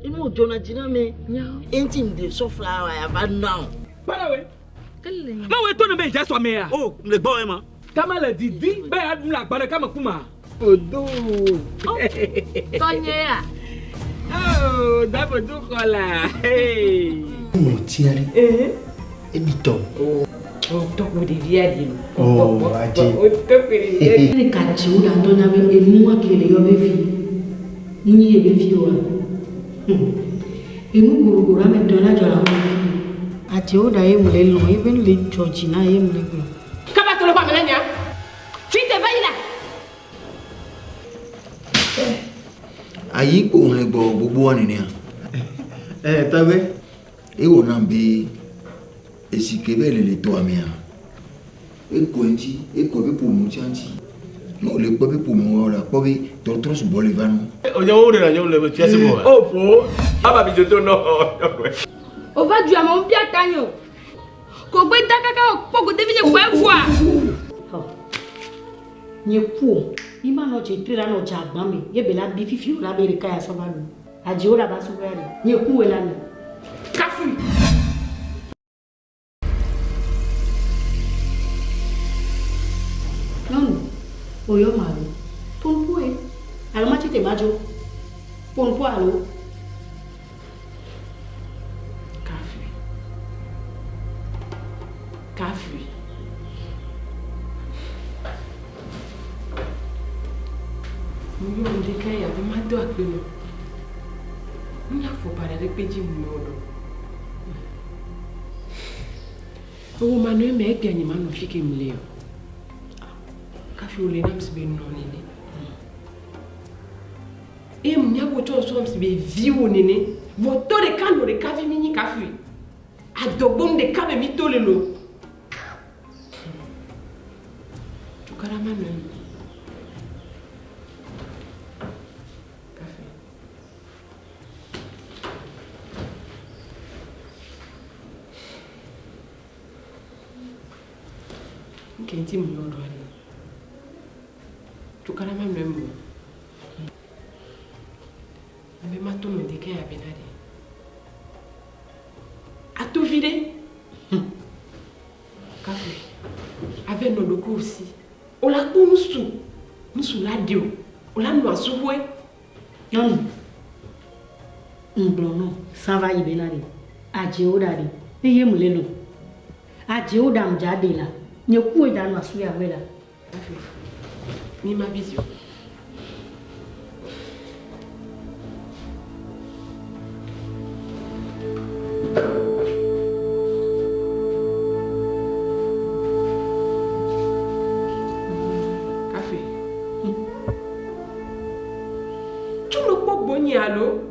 Inu jona jina me. Intim de so flower ya ba now. Para we. Ma we to na be just wa me ya. Oh, le gbo e ma. Kama la didi be adum la gbara kama kuma. Odo. Tonye ya. Oh, dabo do kola. Hey. Mo tiari. Ebi to. Oh, talk with the video. Oh, aje. Oh, talk with the video. Ni kachi uda ndonya be enu akele yo be fi. Ni e be fi wa. Enu guruguru ame dona jara mo. Ati uda ye mule lo even le church na ye mule ko. Kaba to lo pa melanya. Fite bayila. Ayi ko le gbo gbogbo wa ni a. Tabe. E wo na bi esikebele le to amia. E ko nti, e ko be pour mu chanti. No le ko be pour mu ora, ko be tortros bolivano. Oje wo re na yo le ti ase mo. Oh, fo. Aba bi joto no. O va du amon bia tanyo. Ko gbe takaka pogo devine ko efua. Nye ku. Ima no che trira no cha gbami. Ye be la bi fifi ora be re kaya so ba lu. Aji ora ba so were. Nye ku we la ni. Kafu. Non. Oyo malu. Ponpo e. Alma chite majo. Ponpo alo. Kafu. Mo yo nde kan ya be ma do apelo. Mo ya fo para de peji mo lo. O ma no me egbe anyi ma no fike mi le o. Kafu o le na msi be no ni ni. E mo nya bo to so msi be vi o ni ni. Vo to de kan de kafi mi ni kafu. Adobom de kabe mi to le lo. Tukarama no. Kenti mu yodo ani. Tukara ma membo. Me mato no de ke ya benade. Ato vide. Kafe. Ave no loko aussi. O la ko musu la dio. O la no asuwe. Non. Mblono, ça va y benade. Aje odari. Eye mulelo. Aje odam jade la. Nye kuwe dano asuya wela. Ni ma vision. Café. Tu no po boni alo.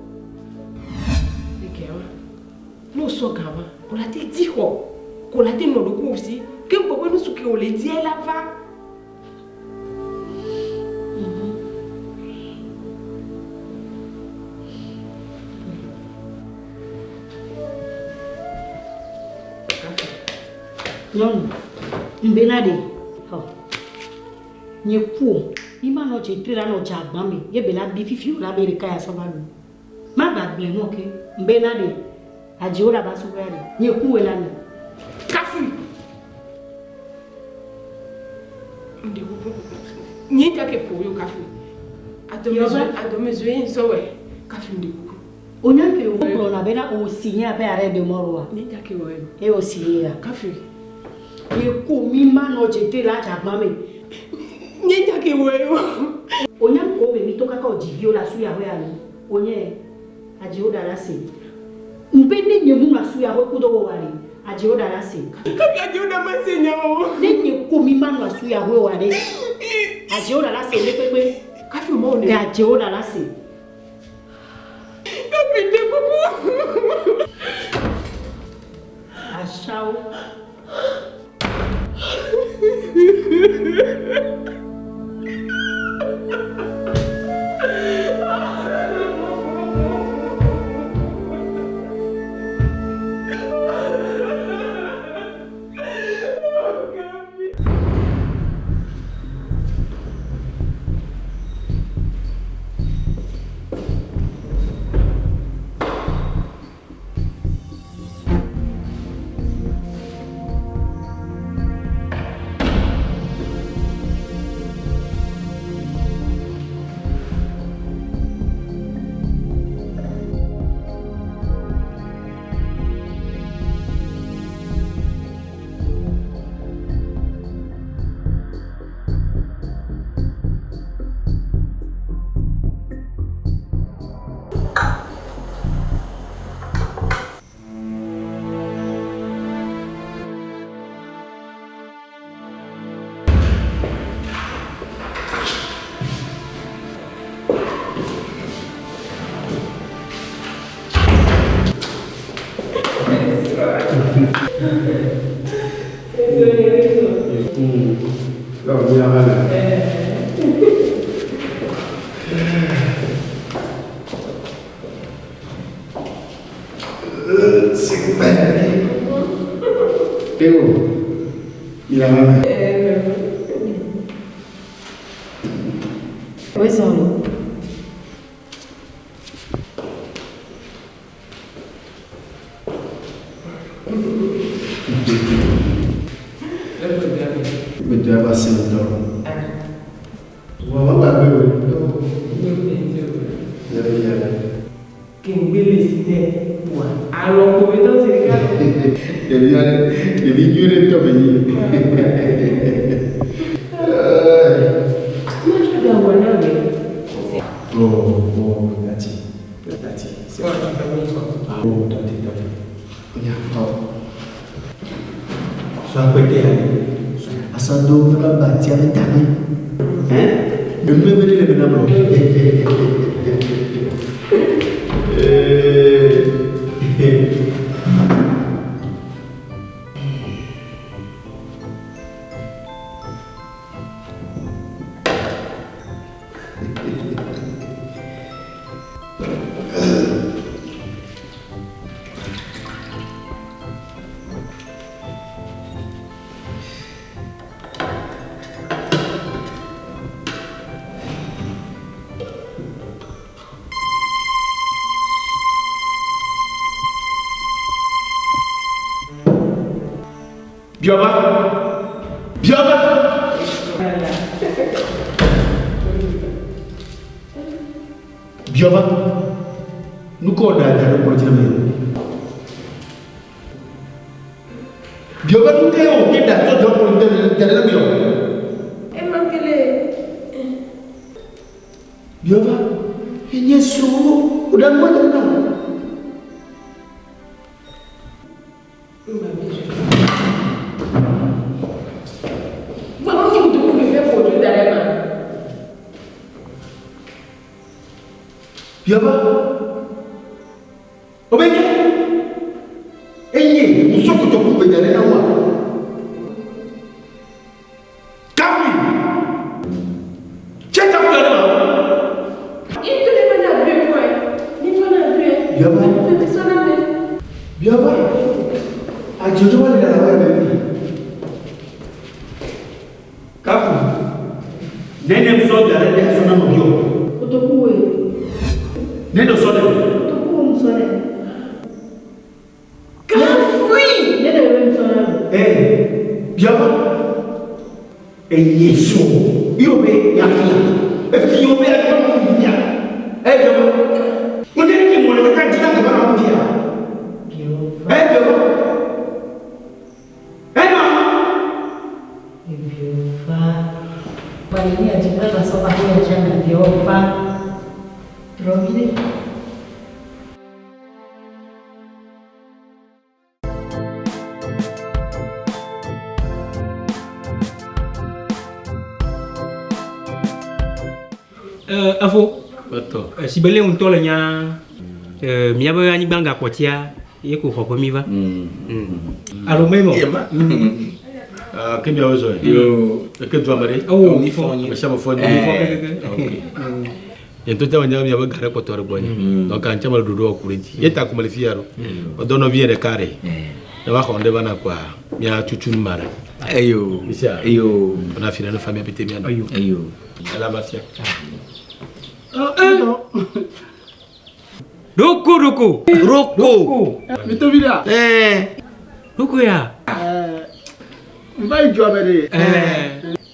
Ekewa. No so gama. On l'a dit ho. Qu'on l'a dit no do ko aussi. Que pourquoi nous souki on les dit là-bas? Non. Mbenade. Ho. Nye ku. Ima no che trira no cha gbami. Ye be la bi fifi ora be re kaya so ba lu. Ma ba gbe no ke. Mbenade. Aje ora ba so were. Nye ku we la ni. Kafu. Nyinta ke poyo kafu. Adomezwe nsowe. Kafu ndikuku. Onyanke o pro na bena o sinya pe are de morwa. Nyinta ke wo. E o sinya. Kafu. Ye ku mi ma no che trira cha gbami. Nyinta ke wo. Onyanke o be mi toka ka o jivio la su ya we ani. Onye aje o dara se. Mpende nye mu na su ya we kudo wo wari. Aje o dara se. Kafu aje o da masenya o. Nenye ku mi ma no su ya we wari. Aje o dara se le pepe. Kafu mo ne. Aje o dara se. Kafu de bubu. Achao. Où sont-nous? Betul apa sih betul? Wah, apa betul? Ya. Kembali sini. Wah, alors pour être c'est le cas. Jadi jure tu begini. Macam dah warna ni. Oh, nanti. Oh, nanti. Ya, Sampai dia. Asal tu nak baca apa ni? Benda lebih nama. Biaba. Biaba. Nuko dah boleh jadi mana? Biaba tu teo kita tu dah boleh jadi mana? Emang kele. Biaba. Ini suruh udah mana? Biaba. Obeke. Enye, musoko to kubedare na wa. Kapi. Cheta kwa na. Itu le mana bleu quoi. Ni fana bleu. Biaba. Fais ça là. Biaba. Ajojo wale na wa bebe. Kapi. Nene msoda rende asona mbio. Otokuwe. Neno soda. Otokuwe msore. Kafui. Nene wewe msore. Biaba. Yesu. Yobe yakila. Efi yobe yakila kufinya. Biaba. Mwenye ni mwana wakati na kwa mpia. Biaba. Biova. Paling aja kita sobat aja na Biova. Terobile. Afo. Betul. Si beli untuk lenya miaba ni bangga kotia, ia ku hopo mi va. Alo memo. Kemi awezo. Yo. Que tu amare? Oh, ni fo ni. Mesha mafoni. Okay. Yento tawa nyama miaba gare ko tor boni. Donc an chama dudu okurinti. Yeta ko malifiaro. Odono viene kare. Na wa konde bana kwa. Mia chuchun mara. Ayo. Misha. Ayo. On a fini la famille pété bien. Ayo. La mafia. Roko. Betul bila? Roko ya. Vai juamere.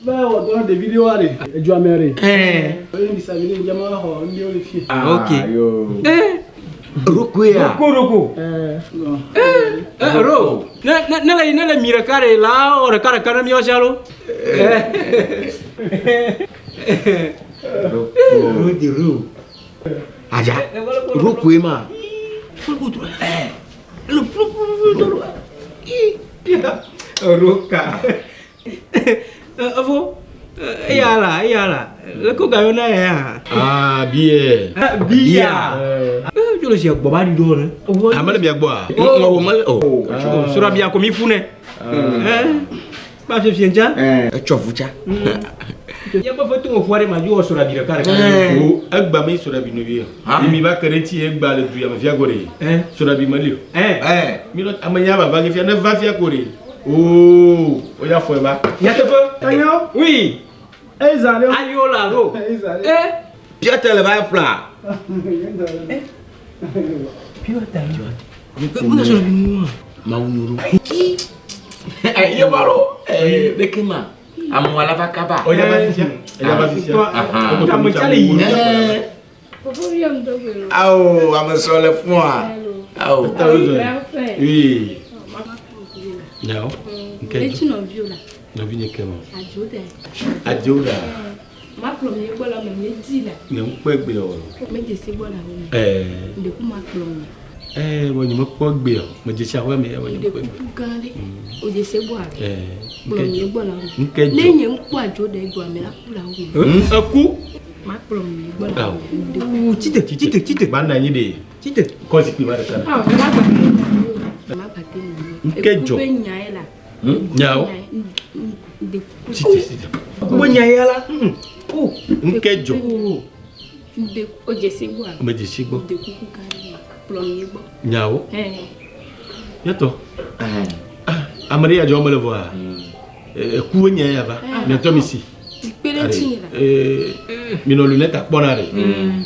Vai o dono de video are. Juamere. Oni disabili jamaa ho ndio lifie. Okay. Ayo. Roko ya. Roko. Ro. Nala mira kare la ora kare kana mi osalo. Rudi ru. Aja. Roko ema. Roka. Avo. Iyalah. Leko gayona ya. Bia. Bia. tu le sais boba di do ne amale mi agboa o mal o sura bien comme il fune pas je viens déjà chofucha ya ba foto o foire ma jo sura bi kare o agba mi sura bi no bi mi ba karenti egba le du ya ma fia gore sura bi malio mi lo amanya ba ba fia na va fia gore o ya fo ba ya te fo Tanyo? oui Ezale. ayo la ro Piotr le va pla Una sura bi mu maunuru yo baro bekema amwala vakaba o ya ba fia ta mo chale yi ao amesole fwa ao oui não Eti no viola. no vi kemo Ajuda. ajoda Ma plom ye bola me medila. ne mpegbe o Me de se bola wo. De ku ma plom. wo ni mo pogbe o mo je sa wa me wo ni De pegbe ku gande. O de se bola. Plom ye bola wo. nkejo Lenye nku ajuda ego me la pula wo. aku Ma plom ye bola wo. De ku tite banda nyi de tite ko si pi ba de kana ma ba ke. Ma ba ke ni. Nkejo. Be nyaela. nyao De tite bo nyayala nkejo de o de se bola. me je sigbo De ku gande. Plom ye bo. nyao yato amari ya jo mo le voir ku nya ya ba me to mi si Pele tinila. mi no luneta bonare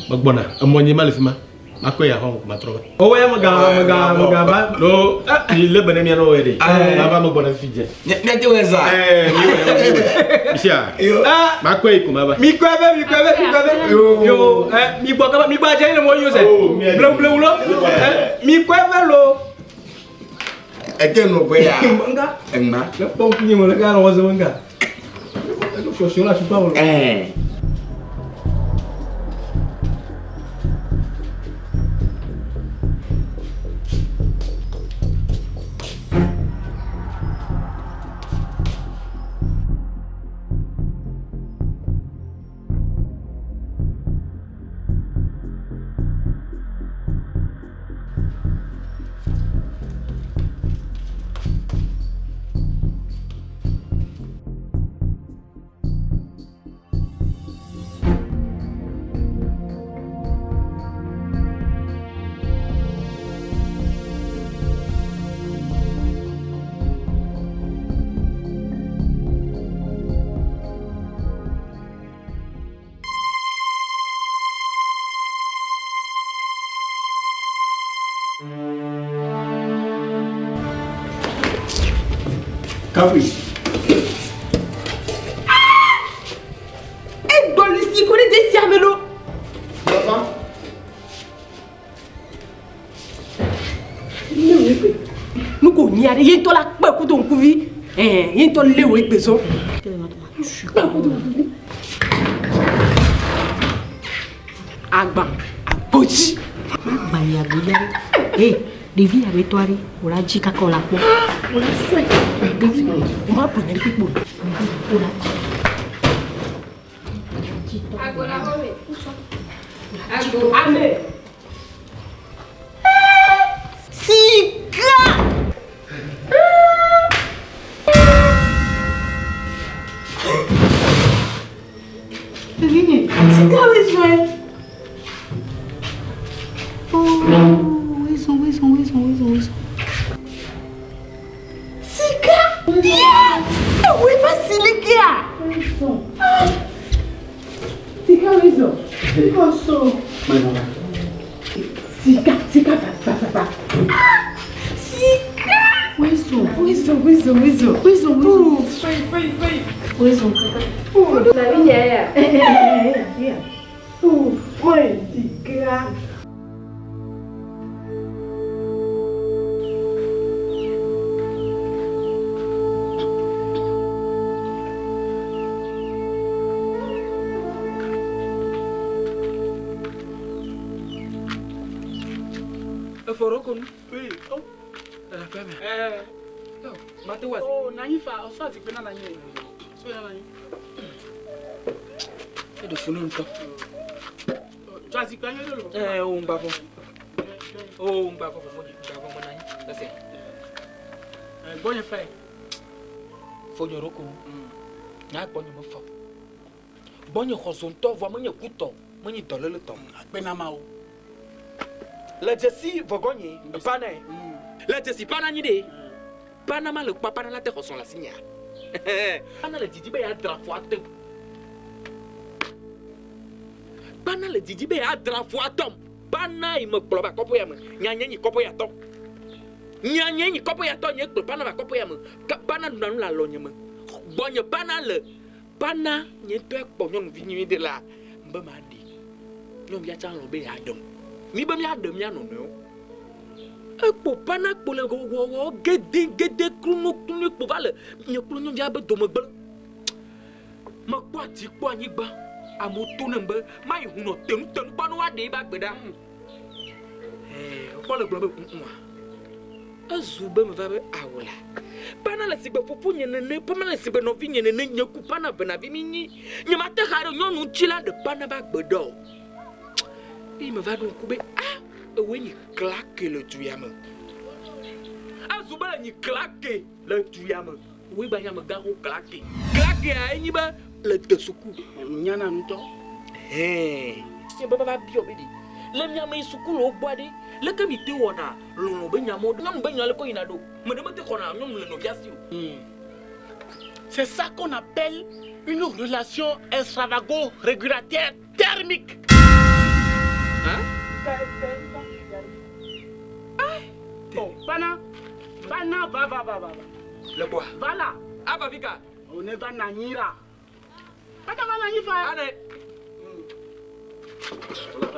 magbona amonye malifima makwe ya hon ma troba o ya magamba no ni le bene mi no wede aba magbona fije nete weza misia makwe ko maba mi kwebe yo mi boka mi ba jele mo yo se bleu lo mi kwebe lo eteno boya nga enma le pon ni mo le ga ro zo nga le so la chupa mo kafi Dolisi ko de si amelo. Nous ko nyare yin to la pe ku don ku vi yin to lewo igbeso. Agba aboji. Agba ya goya. Devi avec toi, on a dit qu'on l'a pas. On la souhaite. Devi, on va prendre les pipo. On l'a dit. Agora home. Agbo ame. Sika. Vini. Sika besoin. Où ils sont? Sika. Oui, facile kia. Sika besoin. Sika, va. Sika. Où ils sont? Na minha é. Mãe, Sika. Forokon. oui oh La femme. Mate was. Oh, Naifa, on soit pena na nyi. So ya na nyi. E do funu nto. Twazi kwa nyi lo. O mba fo. Oh, on va voir mon ami. Là c'est. Bonne fête. Faut y roko. N'a pas me fort. Bonne horizontal, voit mon couteau. Mon idole le temps. Benamao. La Jessie va gagner. Pana. La Jessie pana ni de. Pana mal le papa dans la terre son la signa. Pana le didi be ya drafoite. Pana le didi be ya drafoite. Pana il me ploba kopo ya me. Nyanya ni kopo ya to. Nyanya ni kopo ya to ni ko pana ba kopo ya me. Pana nanu la lonye me. Bonye pana le. Pana ni to ekpo nyonu vi ni de la. Mbe ma di. Nyom ya chan lo be ya dom. Mi be mi adom ya no no. Ekpo pana kpo le go gede krunu kpo vale. Ni kpo nyom ya be dom gbe. Ma kpo ati kpo anyigba. Amoto ne mbe mai huno tenu pa no ade ba gbeda. Ko le gbo be nwa. Azube me va be awola. Pana la sigbe popo nyenene, pana la sigbe no vi nyenene nyeku pana bena vi minyi. Nyama te hare nyonu chila de pana ba gbedo. Il me va donc couper. Ah, oui, ni claque le tuyame. Azube ni claque le tuyame. Oui, ba nyama garo claque. Claque a ni ba le tesuku. Nyana nto. Ni baba ba bio bidi. Le nyama isuku lo boade. Le kamite wona lo be nyama do nyam be nyale ko inado. Me de mete kona nyom le no biasio. C'est ça qu'on appelle une relation extravago-régulateur thermique. Hein? Oh, Pana, va. Le quoi? Va là. Ah, bah, Vika. On est dans Nanyira. Pana va Nanyira. Allez.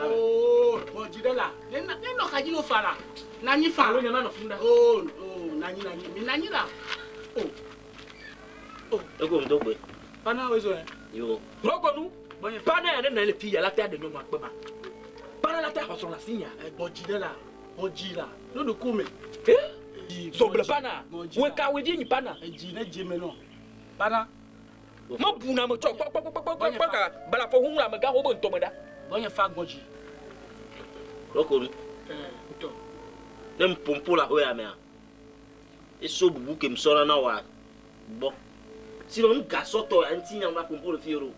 Oh, bon, dis là. Non, kaji no fara. Nani fa. Oh, Nani. Mais Nani là. Oh. Ego mdogbe. Pana wezo. Yo. Roko nous. Pana ya na le fille la terre de nyoma kpema. Pana la terre sur la signe. Bon, dis là. Bon, dis là. No de kome. Sobre pana. We ka we di ni pana. Di na jeme no. Pana. Ma buna mo chok ka bala fo hunla me ga ho bon to me da. Bonye fa goji. Roko mi. To. Dem pompo la ho ya me a. Eso bubu ke msora na wa. Bo. Si l'on garçon to anti nyama pompo le fiero.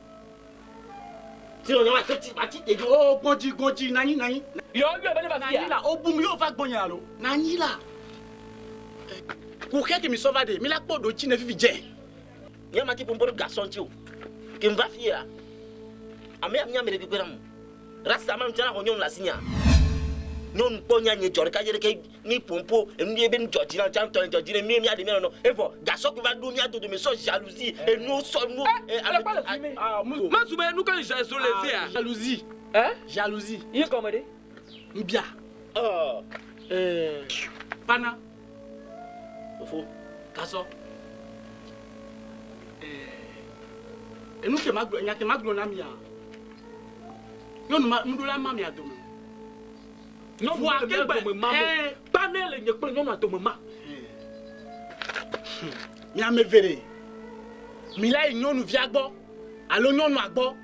Si l'on nyama petit te di oh goji nani. Yo ba ne ba Nani là obum yo fa gbonya lo. Nani là. Ku ke mi so va de mi la podo chi na fifi je. Nyama ti pompo le garçon ti o. Ke mva fiera. Ame nyama le kweram. Rasta man tana ho nyom la sinya. Non ponya nye jor ka jere ke ni pompo emi ebe njoji na chan ton njoji mi ade mi no efo gaso ko va do mi ado de me so jalousie et nous sommes nous ma soube nous quand j'ai sur les yeux jalousie jalousie il comme de mbia pana ofo gaso et nous que maglo nya ke maglo na mi a yo no mdola ma mi ado non moi quel panel ne peut non à ton maman mi a me vere mi la nyonu vi agbo alo nyonu agbo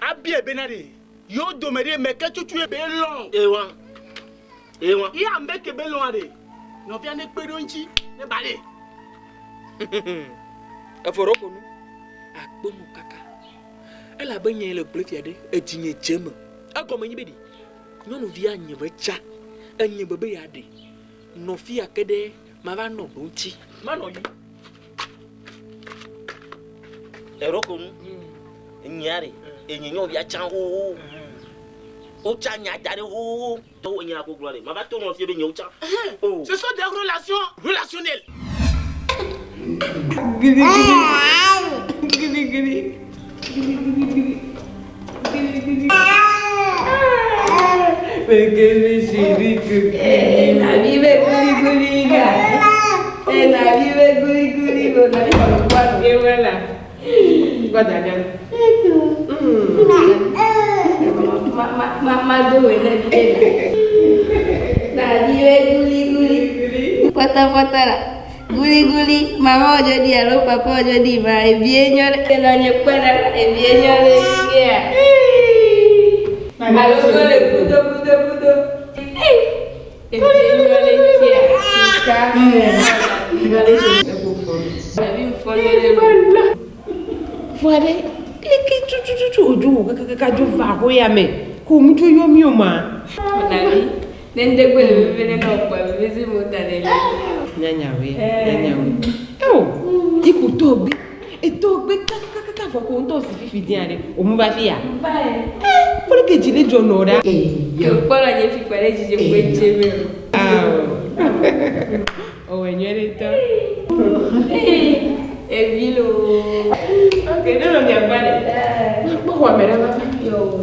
abi e benade yo domere me ke tutu e be long ewa i am be ke be long ade no bia ne pedo nchi ne bale e foro ko nu agbo mu kaka e la be yen le plate ade e tinye cheme e ko me nyibedi nyɔnu via nye be tsa enye bebe ya de nɔfi yake ɖe ma va nɔ ɖo ŋuti ma nɔ yi eroko nu nyare enye nyɔ via tsa ho o tsa nya da de ho to nya ko glore ma va to nɔfi be nye o tsa oh ce sont des relations relationnelles giri Perché si ricco la vive guri la vive guri non la vive qua e guarda ma dove la vive guri foto la guli mama ojo di alo papa ojo di ma e bien nyore la nyepana e bien nyore ya Alors, puto. Hey! Et puis, Voilà. Tu kaju vago ya me. Ko mtu yomi oma. Nani? Nende kwele vile na kwa vile mutale. Nyanya we. Oh, ikutobe. Etobe kaka vako nto si fifi diare. O mu ba fi ya. Por que jile jonora? Yo para je fi pare je kwecheme. O wenyere to. Evilo. Okay, no me apare. Bo wa mera ba. Yo.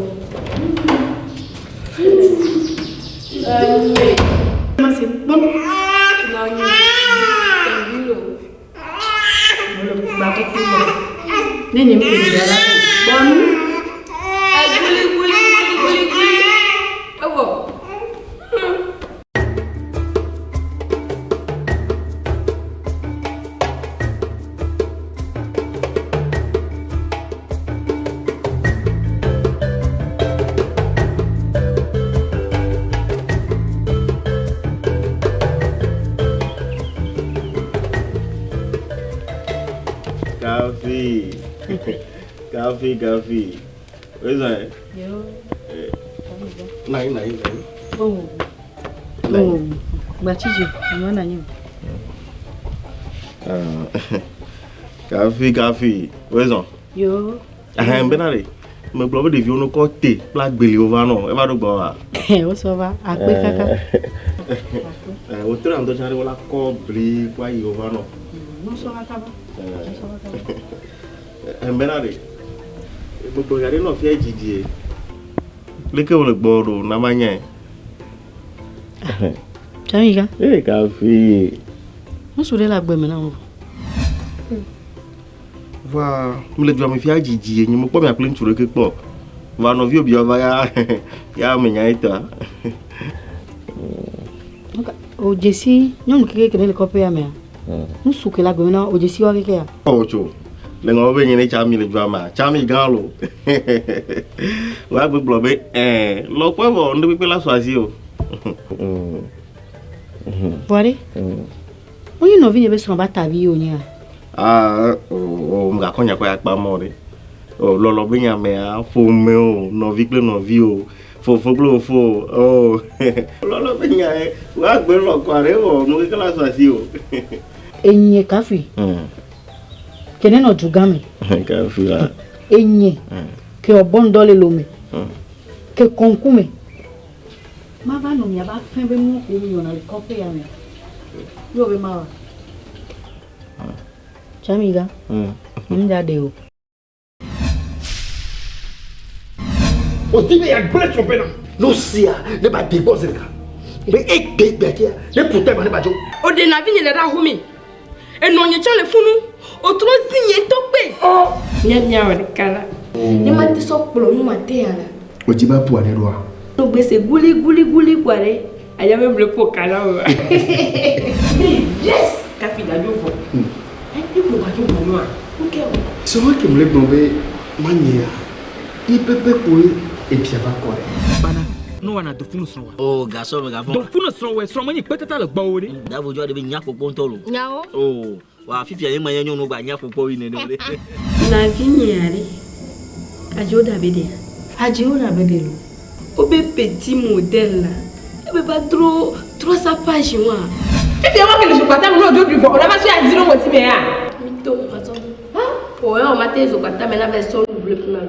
Mas bon. Nani. Evilo. Ba ko fuma. Nene mi dala. Bon. Guli. Abo. Coffee. Where's that? Yo. Nine. Oh. Bachiji, unaona nini? Coffee. Where's that? Yo. Benari. Me blog de viu no côté, plaque belly over no. E va do gba. O so va, akpe kaka. O tra ando jare wala ko bri kwa yi over no. No so kaka ba. Benari. Gbogbo yare no fi ejiji e. Leke wole gboro na manya. Chamiga. Coffee. Mo sure la gbe mi na wo. Va, me le dois me fi ejiji e, mo po mi apple nturo ke po. Va no vi obi ova ya me nya ita. O jesi, nyom keke kene le kope ya me. Mo suke la gbe mi na o jesi wa keke ya. Ocho. Le ngo be nyine chami le doa ma. Chami gan lo. Wa gbe blobe lo po bo ndo pe la so asi o. Bore? Oyin no vi ye be so ba tabi o nya. O mga konya kwa ya pa mo re. O lo be nya me a fo me o no vi ple no vi o. Fo glo fo. Oh. Lo be nya wa gbe lo kwa re o no ke la so asi o. Enye kafi. Kene no jugame. Kafi la. Enye. Ke obondole lome. Ke konkume. Ma ba no mi aba fen be mu ko mi ona le kope ya me. Yo be ma. Chamiga. Mja deo. O tibe ya bless your pena. No sia, ne ba de boss ka. Be ek big back here. Ne putain ba ne ba jo. O de na vi le ra humi. E no nye chale funu. O tro zinye tokpe. Nya wa kala. Ni mati so plo ni mate ala. O ti ba pu ane ro. No gbese guli kware. Aya me ble po kala o. Yes, kafi da jo fo. E ko ba jo mo no. OK. So wa ke mle bombe manya. I pepe ko e pia ba ko. Bana, no wana do funu so wa. Oh, gaso me gafo. Do funu so we so many petata le gba o ni. Da bo jo de bi nya popo ntolo. Nyao. Oh, wa fifi aye manya nyo no gba nya popo wi ne ne. Na vinye are. Ajoda bede. Ajiona bedelo. Obe petit modèle là. Ebe ba trop sa page moi. Fifi wa ke le chokata no do bi fo. O la ba so ya zero mo ti me ya. Mito, attends. Oh, on m'a dit que tu as fait un bleu pour nous.